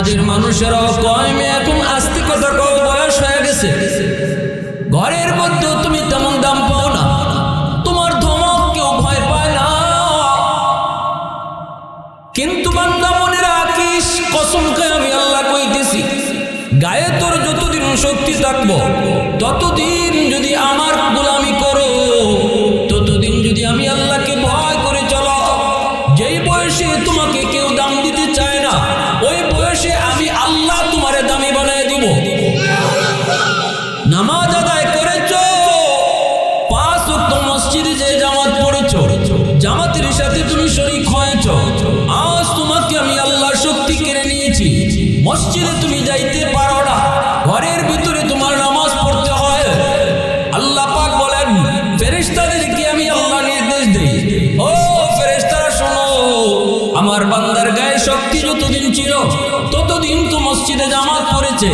সমাজের মানুষেরাও কয় মেয়ে এখন আস্তে কথা কও, বয়স হয়ে গেছে, ঘরের মধ্যে তুমি তেমন দাম পাও না, তোমার ধমক কেউ ভয় পায় না। কিন্তু বান্দা মনে রাখিস, কসম খায় আমি আল্লাহ কইতেছি, গায়ে তোর যতদিন শক্তি থাকবো, ততদিন যদি আমার গোলামি করো, ততদিন যদি আমি আল্লাহকে ভয় করে চলো, যেই বয়সে তোমাকে কেউ দাম দিতে চায় না, ওই বয়সে আমি আল্লাহ তোমারে দামি বানায় দিব। নামাজ আদায় করেছো, 5 ওয়াক্ত মসজিদে যে জামাত পড়েছো, জামাতের সাথে তুমি শরীক হয়েছো, আজ তোমাকে আমি আল্লাহর শক্তি কেড়ে নিয়েছি, মসজিদে তুমি যাইতে পারো না, ঘরের ভিতরে তোমার নামাজ পড়তে হয়। আল্লাহ পাক বলেন, ফেরেশতাদেরকে আমি আল্লাহ নির্দেশ দেই, ও ফেরেশতারা শোনো, আমার বান্দার গায়ে শক্তি যতদিন ছিল ততদিন তো মসজিদে জামাত পড়েছে,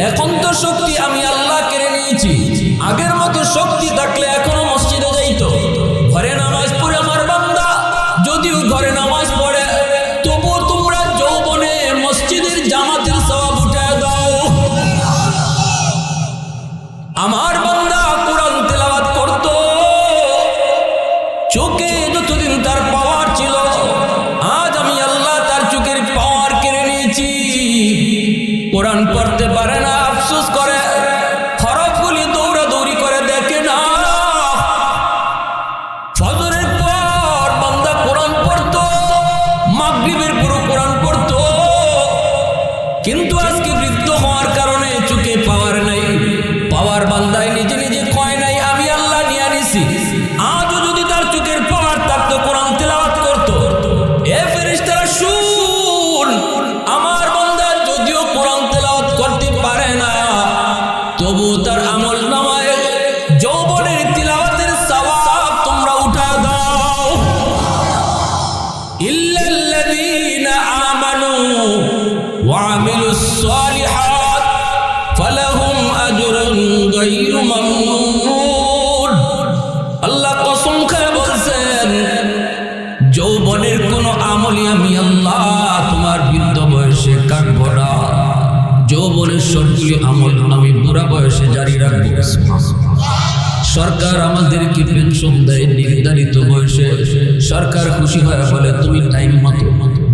এখন তো শক্তি আমি আল্লাহ কেড়ে নিয়েছি, আগের মতো শক্তি থাকলে এখনো মসজিদে যাইতো। ঘরে নামাজ পড়ে আমার বান্দা যদিও ঘরে নামাজ পড়ে, তবুও তোমরা যৌবনে মসজিদের জামাতের সওয়াব উঠায় দাও। আমার বান্দা কোরআন তেলাওয়াত করত, চোখে যতদিন তার পাওয়ার ছিল, আজ আমি আল্লাহ তার চোখের পাওয়ার কেড়ে নিয়েছি, কোরআন পড়তে পারে না, আফসোস করে, হরফগুলি দৌড়াদৌড়ি করে দেখে না। ফজরের পর বান্দা কোরআন পড়ত, মাগরিবের পর কোরআন পড়ত, কিন্তু আজকে বৃদ্ধ হওয়ার কারণে চোখে পাওয়ার নাই, পাওয়ার বান্দায় নিজে নিজে কয় নাই আমি আল্লাহ নিয়ে আনিছি। আজও যদি তার চোখের পাওয়ার থাকতো, কোরআন তেলাওয়াত করত। এ ফেরেশতারা শুন, আমার বান্দা যদিও কোরআন তেলাওয়াত করতে পারে না, তবু তার আমল নামায় যৌবনের তিলাওয়াতের সওয়াব তোমরা উঠা দাও। ইল্লাল্লাযীনা আমানু ওয়া আমিলুস সালিহাত ফালাহুম আজরুন গায়রু মামনুন। আল্লাহ কসম করে বলছেন, যৌবনের কোন আমলই আমি আল্লাহ তোমার বৃদ্ধ বয়সে কাটবো না, যৌবনের সবগুলি আমল আমি বুড়া বয়সে জারি রাখবো। সরকার আমাদেরকে পেনশন দেয় নির্ধারিত বয়সে, সরকার খুশি হয়ে বলে তুমি টাইম মতো,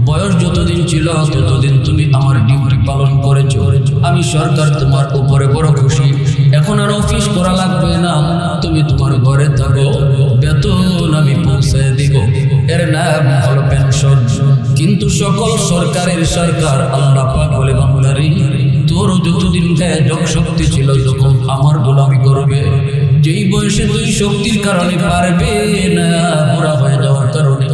বয়স যতদিন ছিল ততদিন তুমি আমার ডিউটি পালন করেছো, আমি সরকার তোমার উপরে বড় খুশি, এখন আর অফিস করা লাগবে না, তুমি তোমার ঘরে থাকো, বেতন আমি পৌঁছায় দিব, এর নাম হলো পেনশন। কিন্তু সকল সরকারের সরকার আল্লাহ পাক বলে, বান্দারে তোর যতদিন গায়ে যোগ শক্তি ছিল, যখন আমার গোলামি করবে, যেই বয়সে তুই শক্তির কারণে পারবে না, বুড়া হয়ে যাওয়ার কারণে,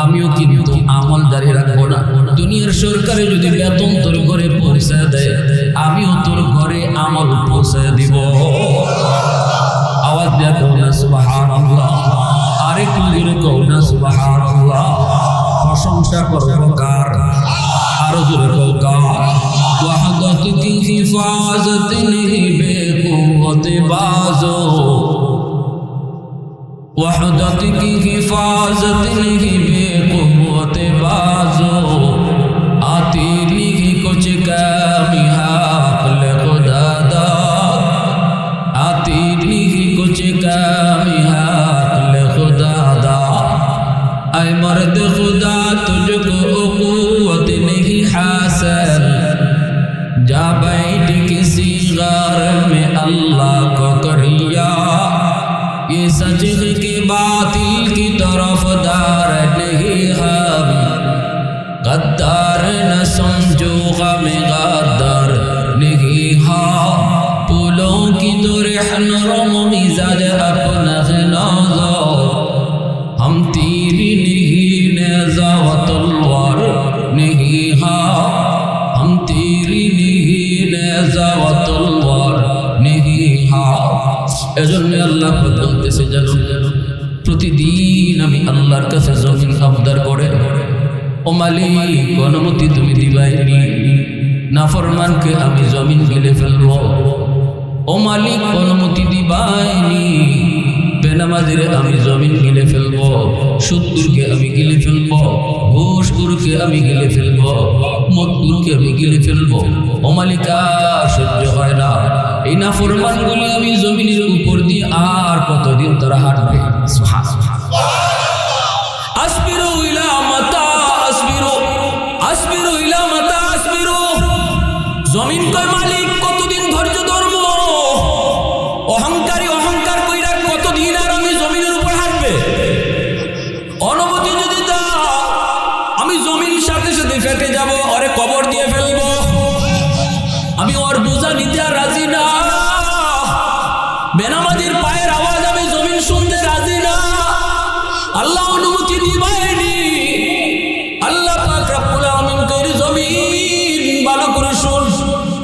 আমিও কিন্তু আমল জারি রাখবো না। দুনিয়ার সরকারে যদি বেতন তোর ঘরে পৌঁছায় দেয়, আমিও তোর ঘরে আমল পৌঁছায় দিব। আওয়াজ দেয়া কও না সুবহানাল্লাহ, আরেকটু জোরে কও না সুবহানাল্লাহ। প্রশংসা করবো কার? আরো জোরে কও কার? ওয়াহদত কি হিফাজত নেহি বেকুওত বাজো, वहदत की हिफाजत नहीं बेक़ुव्वत बाज़ो, आती नहीं कुछ कमी हाक़ल खुदा दा, आती नहीं कुछ कमी हाक़ल खुदा दा। ऐ मर्द खुदा तुझको क़ुव्वत नहीं हासिल, जा बैठ किसी गार में अल्लाह को करिया, ये सच के बातिल की तरफदार नहीं हम, गद्दार न समझो गम गद्दार नहीं हाँ, फूलों की तो रहनुम मिजाज अपना नाज़ो, हम तेरी नहीं नेज़ा व तलवार नहीं हाँ, हम तेरी नहीं नेज़ा व तलवार नहीं हाँ। এজন্য আল্লাহ বলতেছে, জানো প্রতিদিন আমি আল্লাহর কাছে জমিন আবদার করে, ও মালিক অনুমতি তুমি দিবাইনি, নাফরমানকে আমি জমিন গিলে ফেলবো, ও মালিক অনুমতি দিবাইনি, বেনামাজিরে আমি জমিন গিলে ফেলবো, সুদখোরকে আমি গিলে ফেলবো, ঘুষখোরকে আমি গিলে ফেলবো, রহমতগুলোকে আমি গিলে ফেলবো। ও মালিকা, সহ্য হয় না এই নাফরমানগুলো আমি জমিনের উপর দিয়ে আর কতদিন তারা হাঁটবে? আসবিরু ইলা মাতা আসবিরু, আসবিরু ইলা মাতা আসবিরু। জমিন কয় মালিক কতদিন ধৈর্য ধরব? অহংকারী অহংকার কইরা কতদিন আর আমি জমিনের উপর হাঁটবে? অনুমতি যদি দাও আমি জমিন সাথে সাথে ফেটে যাব, ওরে কবর দিয়ে ফেলবো। আমি ওর বোঝা নিতে আর রাজি না। বেনামাজির পায়ের আওয়াজ আমি জমিন শুনতে রাজি না। আল্লাহ অনুমতি দিবাইনি। আল্লাহ পাক রব্বুল আলামিন কইরে জমিন ভালো করে শুন,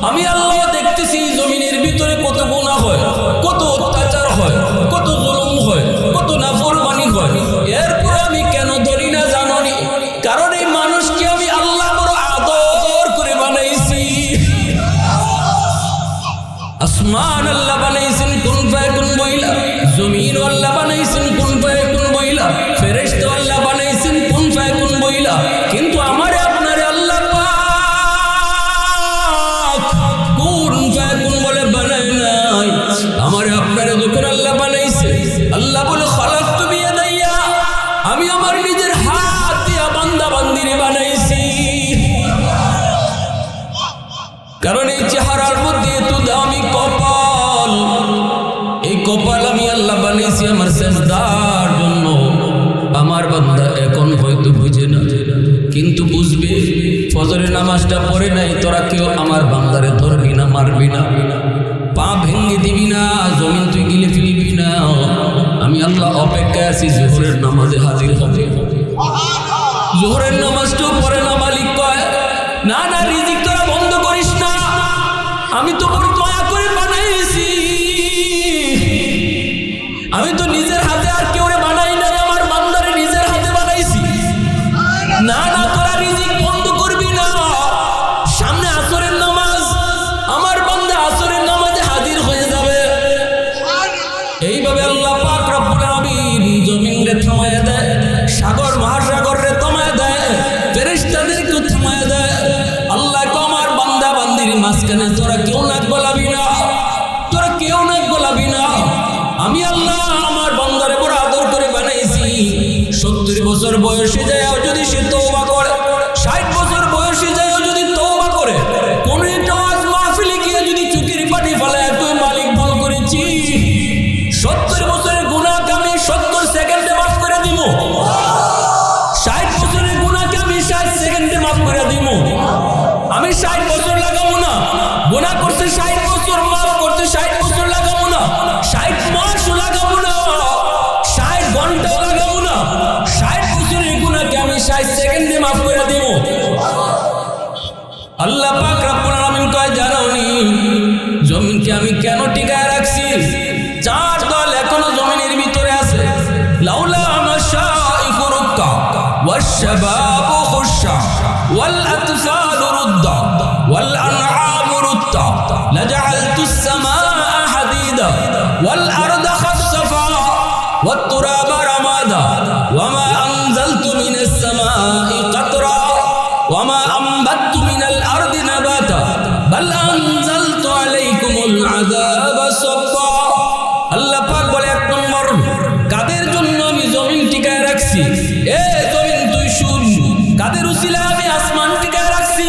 আমি আল্লাহ দেখতেছি জমিনের ভিতরে কত গুনাহ হয়, কত অত্যাচার হয়, কত জুলুম হয়, কত নাফরমানি হয়। এরপর আমি কেন ধরি না জানোনি? কারণ এই মানুষকে আমি আল্লাহ বড় আদর করে বানাইছি। আসমান আল্লাহ বানাইছেন কুন ফায়াকুন বইলা, জমিন আল্লাহ বানাইছেন কুন ফায়াকুন বইলা, ফেরেশতা আল্লাহ বানাইছেন কুন ফায়াকুন বইলা। কিন্তু আমারে আপনারে আল্লাহ পাক কুন ফায়াকুন বলে বানায় নাই। আমারে আপনারে যখন আল্লাহ বানাইছে, আল্লাহ বলে খালাকতু বিয়াদাইয়া, আমি আমার নিজের হাত দিয়া বান্দা বান্দিরে বানাইছি। কারণ এই চেহারার মধ্যে এত দামি কপাল, এই কপাল আমি আল্লাহ বানিয়েছি আমার সেজদার জন্য। আমার বান্দা এখন হয়তো বুঝে না, কিন্তু বুঝবে। ফজরের নামাজটা পড়ে নাই, তোরা কেউ আমার বান্দারে ধরবি না, মারবি না, পা ভেঙে দিবি না, জমিন তুই গিলে ফেলবি না। আমি আল্লাহ অপেক্ষায় আছি জোহরের নামাজে হাজির হবে। জোহরের নামাজটাও পড়ে না, মালিক কয় না না রিজিক তোরা বন্ধ করিস না, আমি তো বড় দয়া করে বানাইছি। আমি তো নিজের হাতে আর কেউ বানাই নাই, আমার বান্দারে নিজের হাতে বানাইছি। না না তোরা রিজিক বন্ধ করবি না। সামনে আসরের নামাজ, আমার বান্দা আসরের নামাজে হাজির হয়ে যাবে। এইভাবে আল্লাহ পাক রব্বুল আলামিন জমিনকে থামায় দেয়, সাগর মহাসাগর রে থামায় দেয়, ফেরেশতাদেরকে থামায় দেয়। আল্লাহ কো আমার বান্দা বান্দির মাঝখানে তোরা কেউ নাক গলাবি না, তোরা কেউ নাক গলাবি না। আমি আল্লাহ আমার বান্দারে বড় আদর করে বানাইছি। 70 বছর বয়সে যায় যদি সে তওবা করে, 60 বছর বয়সে যায় যদি তওবা করে, কোন একটা ওয়াজ মাহফিলে গিয়ে যদি চোখের পানি ফেলায়, তুই মালিক ভুল করেছি, 70 বছরের গুনাহকে আমি 70 সেকেন্ডে মাফ করে দিব। 60 বছরের গুনাহকে আমি 60 সেকেন্ডে মাফ করে দিব। আমি 60 বছর লাগাবো না। গুনাহ করতে 60 বছর, মাফ করতে 60 বছর লাগাবো না, 60 মাসও লাগাবো না, 60 ঘন্টাও লাগাবো না। 60 বছরের গুনাহকে আমি 60 সেকেন্ডে মাফ করে দিব। আল্লাহ পাক রব্বুল আলামিন কয় জানোনি জমিনকে আমি কেন টিকায় রাখছি? 4 দল এখনো জমিনের ভিতরে আছে। লাউলা মাশাইখু রুক্কা ওয়াশ-শাবাবু খুশা ওয়াল আতফালু রুদ্দা ওয়াল আনআমু রুত্তা লাজআলতু as-সামাআ হাদীদা ওয়াল আরদা খাসফা ওয়াত তুরাবা রামাদা ওয়ামা আনজালতু মিনাস সামাই কাতরা ওয়ামা আমবাততু মিনাল আরদি নাবাতা বাল আনজালতু আলাইকুমুল আযাবা সাব্বা। আল্লাহ পাক বলে 1 নম্বর কাদের জন্য আমি জমিন টিকায় রাখছি। এ জমিন তুই শুন, কাদের উসিলায় আমি আসমান টিকায় রাখছি।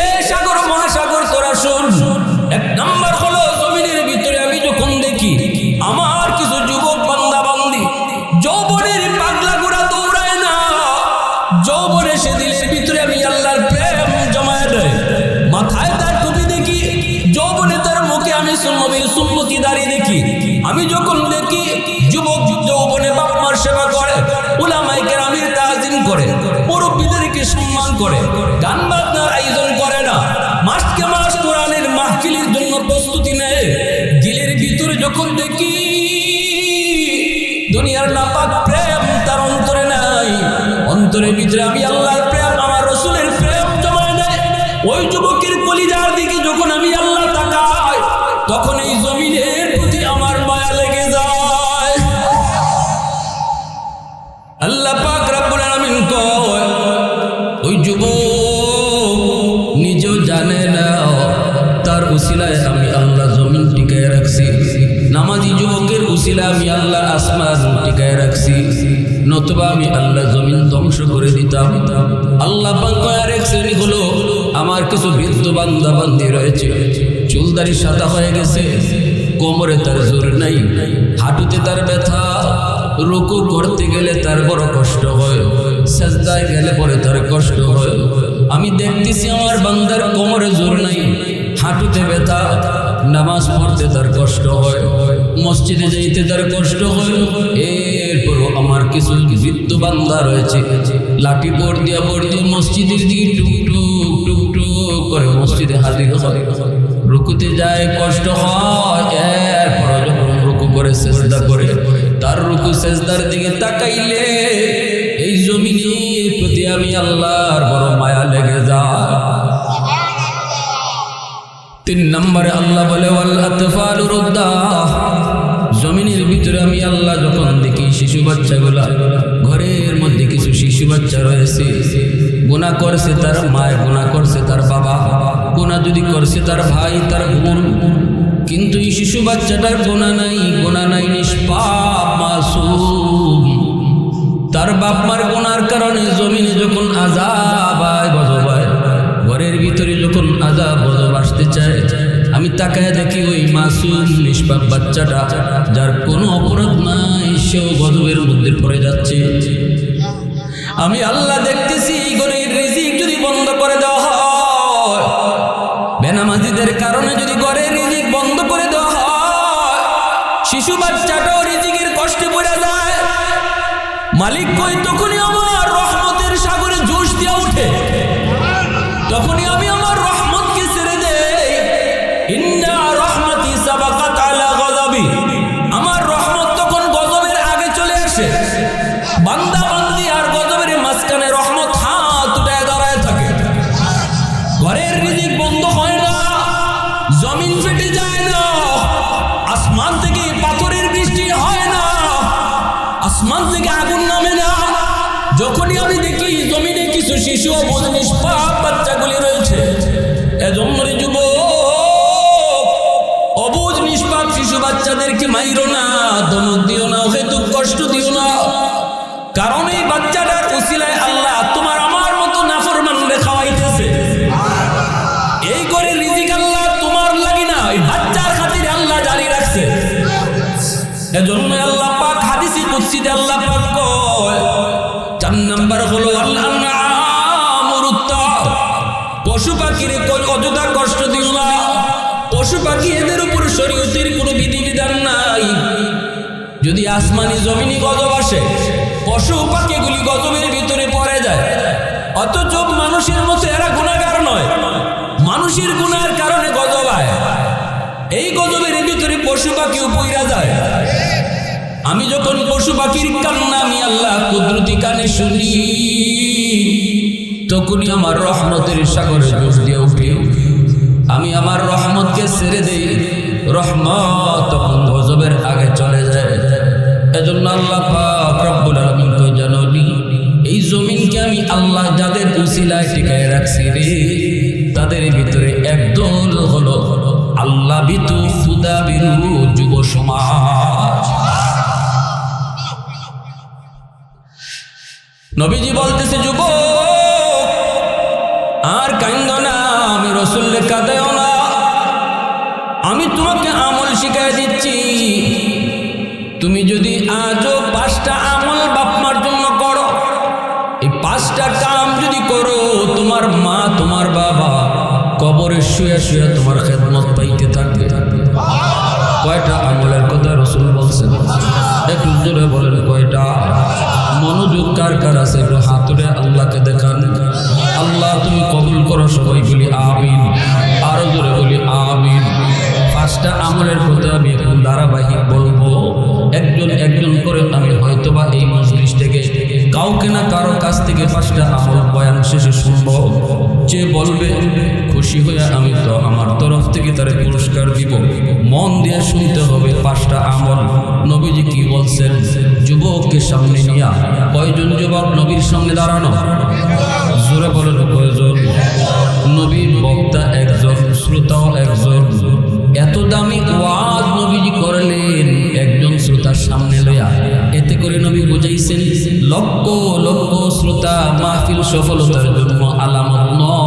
এ সাগর মহাসাগর তোরা শুন। 1 নম্বর হলো জমিনের ভিতরে আমি যখন দেখি আমার কিছু যুবক বান্দা বান্দি যৌবনের পাগলা গোড়া দৌড়ায় না, যৌবনে সে দিলের ভিতরে আমি আল্লাহর প্রেম জমায় দেয়। মাথায় তার টুপি দেখি, যৌবনে তার মুখে আমি নবীর সুন্নতি দাঁড়িয়ে দেখি। আমি যখন দেখি যুবক যৌবনে বাপ মার সেবা করে, উলামায়ে কেরামের তাজিম করে, মুরব্বিদেরকে সম্মান করে, গান বাজনার আয়োজন করে না, মাসকে মাস কোরআনের মাহফিলের জন্য প্রস্তুতি নেয়। দিলের ভিতরে যখন দেখি দুনিয়ার নাপাক প্রেম তার অন্তরে নাই, অন্তরের ভিতরে আমি আল্লাহর প্রেম, আমার রাসূলের প্রেম জমায় দেয়। ওই যুবকের কলিজার দিকে যখন আমি আল্লাহ তাকাই, তখন এই জমিনের প্রতি আমার মায়া লেগে যায়। আল্লাহ পাক রব্বুল আলামিন কয় ওই যুবক নামাজি যুবকের উসিলা আমি আল্লাহ আসমান টিকায় রাখছি, নতুবা আমি আল্লাহ জমিন ধ্বংস করে দিতাম। আল্লাহ পাক কয়ার এক শ্রেণী হলো আমার কিছু বৃদ্ধ বান্দা বান্দি রয়েছে, চুলদারি সাদা হয়ে গেছে, কোমরে তার জোর নাই, হাঁটুতে তার ব্যথা, রুকু করতে গেলে তার বড় কষ্ট হয়, সাজদায় গেলে পরে তার কষ্ট হয়। আমি দেখতেছি আমার বান্দার কোমরে জোর নাই, হাঁটুতে ব্যথা, নামাজ পড়তে তার কষ্ট হয়, মসজিদে যাইতে তার কষ্ট হয়। এরপরও আমার কিছু বৃদ্ধ বান্দা রয়েছে, লাঠি পড় দিয়া মসজিদের দিকে টুক টুক টুক টুক করে মসজিদে হাজির হয়, রুকুতে যায় কষ্ট হয়। এরপর যখন রুকু করে সেজদা করে, তার রুকু সেজদার দিকে তাকাইলে এই জমিনের প্রতি আমি আল্লাহর বড় মায়া লেগে যায়। 3 নম্বরে আল্লাহ বলে ওয়াল আতফালু রুদ্দা, জমিনের ভিতরে আমি আল্লাহ যখন দেখি শিশু বাচ্চাগুলা, ঘরের মধ্যে কিছু শিশু বাচ্চা রয়েছে, গুনাহ করছে তার মা, গুনাহ করছে তার বাবা, গুনাহ যদি করছে তার ভাই তার বোন, কিন্তু এই শিশু বাচ্চাটার গুনাহ নাই, নিষ্পাপ মাসুম। তার বাপ মার গুনার কারণে জমিনে যখন আযাব আয় গজব আয়, ঘরের ভিতরে যখন আযাব গজব আসতে চায়, আমি তাকায় দেখি ওই মাসুম নিষ্পাপ বাচ্চাটা, যার কোনো অপরাধ নাই, সেও গজবের মধ্যে পড়ে যাচ্ছে। আমি আল্লাহ দেখতেছি ঘরের রিজিক যদি বন্ধ করে দেওয়া হয়, বেনামাজিদের কারণে যদি ঘরের রিজিক বন্ধ করে দেওয়া হয়, শিশু বাচ্চাটাও রিজিকের কষ্টে পড়ে যায়। মালিক কই তখনই আমার রহমতের সাগরে জোশ দিয়া উঠে, তখনই আমি আমার রহমতকে ছেড়ে দেই। ইন্না রহমতি সাবাকাত আলা গযবি, আমার রহমত তখন গজবের আগে চলে আসে। বান্দা বান্দি আর গজবের মাঝখানে রহমত হাত উঠায় দাঁড়ায় থাকে। ঘরের রিজিক বন্ধ হয় না, জমিন ফেটে যায় না, আসমান থেকে পাথরের বৃষ্টি হয় না, আসমান থেকে আগুন নামে না। যখনই আমি দেখি জমিনে কিছু শিশু অবুঝ নিষ্পাপ বাচ্চাগুলি রয়েছে, এজন্য যুবক অবুঝ নিষ্পাপ শিশু বাচ্চাদেরকে মাইরো না, ধমক দিও না, হেতুক কষ্ট দিও না, কারণ এই বাচ্চাটার উসিলায় আল্লাহ তোমার আমার মতো নাফরমানরে খাওয়াইতেছে। এই করে রিজিক আল্লাহ তোমার লাগি না, এই বাচ্চার খাতিরে আল্লাহ জারি রাখছে। এজন্য আল্লাহ পাক হাদিসে কুদসিতে আল্লাহ পাক কয়, 4 নম্বর হলো আল্লাহ পশু পাখিরে অযথা কষ্ট দিও না। পশু পাখি এদের উপর শরীয়তের কোনো বিধিবিধান নাই। যদি আসমানি জমিনি গজব আসে, পশু পাখিগুলি গজবের ভিতরে পড়ে যায়, অথচ মানুষের মতো এরা গুনাহগার নয়, মানুষের গুনাহের কারণে গজব আয়। এই গজবের ভিতরে পশু পাখিও পইরা যায়। আমি যখন পশু পাখির কান্না আমি আল্লাহ কুদরতি কানে শুনি, তখনই আমার রহমতের সাগরে জোশ দিয়ে উঠি। আমি আমার রহমতকে ছেড়ে দেই, রহমত তখন গজবের আগে চলে যায়। এজন্য আল্লাহ পাক রব্বুল আলামিন কই জানোনি, এই জমিনকে আমি আল্লাহ যাদের উসিলায় টিকায় রাখছি রে, তাদের ভিতরে একদল হলো আল্লাহ বিতু খুদা বিরু যুব সমাজ। নবীজি বলতেছে, যুবক আর কান্দো না, আমি রাসূলকে কাঁদাও না, আমি তোমাকে আমল শিখাই দিচ্ছি। তুমি যদি আজও 5টা আমল বাপমার জন্য করো, এই 5টা কাম যদি করো, তোমার মা তোমার বাবা কবরে শুয়ে শুয়ে তোমার খেদমত পাইতে থাকবে। কয়টা আমলের কথা রাসূল বলছেন? একটু জোরে বলেন কয়টা? মনোযোগ কার কার আছে একটু হাত তুলে আল্লাহকে দেখান। আল্লাহ তুমি কবুল করো, সবাই বলি আমিন, আরো জোরে বলি আমিন। 5টা আমলের কথা আমি এখন ধারাবাহিক বলবো, একজন একজন করে। আমি হয়তোবা এই মজলিস থেকে কাউকে না কারো কাছ থেকে 5টা আমল বয়ান শেষে শুনবো। যে বলবে খুশি হয়ে আমি তো আমার তরফ থেকে তার পুরস্কার দিব। মন দিয়ে শুনতে হবে 5টা আমল। নবীজি কি বলছেন? যুবককে সামনে নিয়া কয়জন যুবক নবীর সামনে দাঁড়ানো? জোরে বলেন কয়জন? নবীর বক্তা একজন, শ্রোতাও একজন। এত দামি ওয়াজ নবীজি করলেন, নবী বুঝাইছেন লক্ষ লক্ষ শ্রোতা মাহফিল সফলতার জন্য আলামত নয়।